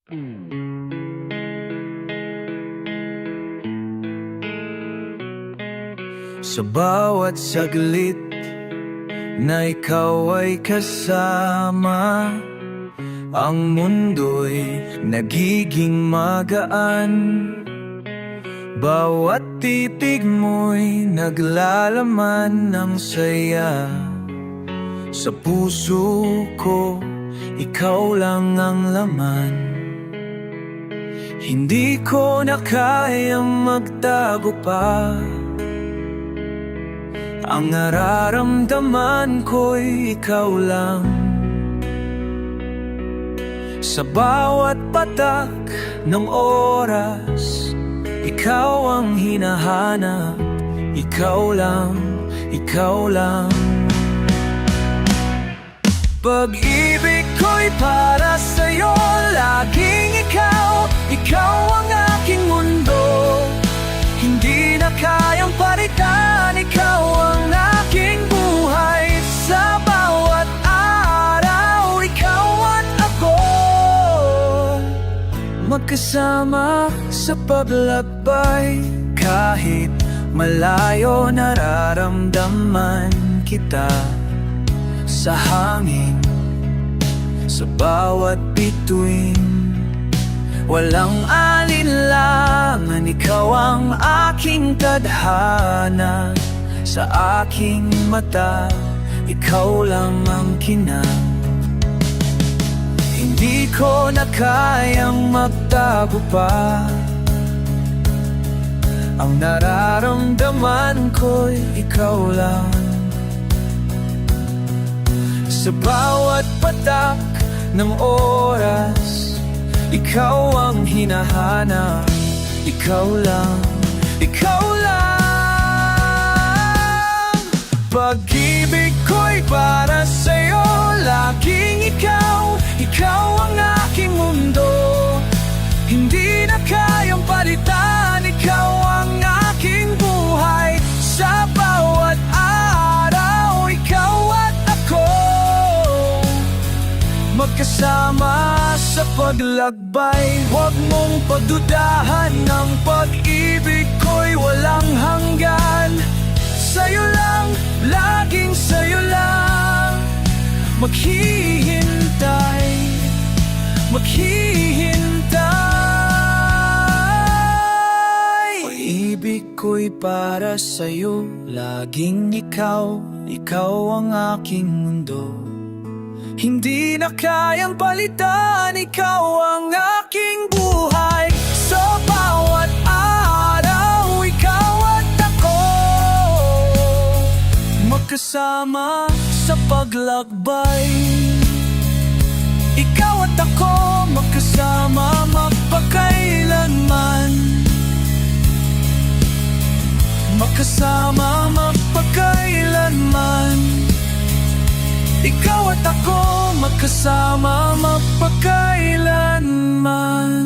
Sa bawat saglit na ikaw ay kasama, ang mundo'y nagiging magaan. Bawat titig mo'y naglalaman ng saya. Sa puso ko, ikaw lang ang laman. Hindi ko na kayang magtago pa. Ang nararamdaman ko'y ikaw lang. Sa bawat patak ng oras, ikaw ang hinahanap. Ikaw lang, ikaw lang. Pag-ibig ko'y para sa'yo, laging ikaw. Ikaw ang aking mundo, hindi na kayang palitan. Ikaw ang aking buhay, sa bawat araw. Ikaw at ako, magkasama sa paglakbay. Kahit malayo, nararamdaman kita. Sa hangin, sa bawat bituin, walang alinlangan. Ikaw ang aking tadhana. Sa aking mata, ikaw lang ang kinang. Hindi ko na kayang magtago pa. Ang nararamdaman ko'y ikaw lang. Sa bawat patak ng oras, ikaw ang hinahanap. Ikaw lang, ikaw lang. Pag-ibig ko'y para sa'yo, laging ikaw. Ikaw ang aking mundo, hindi na kayang palitan. Ikaw ang aking buhay, sa bawat araw. Ikaw at ako, magkasama sa paglakbay. Huwag mong pagdudahan, ang pag-ibig ko'y walang hanggan. Sa'yo lang, laging sa'yo lang. Maghihintay, maghihintay. Pag-ibig ko'y para sa'yo, laging ikaw. Ikaw ang aking mundo, hindi na kayang palitan. Ikaw ang aking buhay, sa bawat araw. Ikaw at ako, magkasama sa paglakbay. Ikaw at ako, magkasama magpakailanman. Magkasama magpakailanman. Ikaw at ako, magkasama magpakailanman.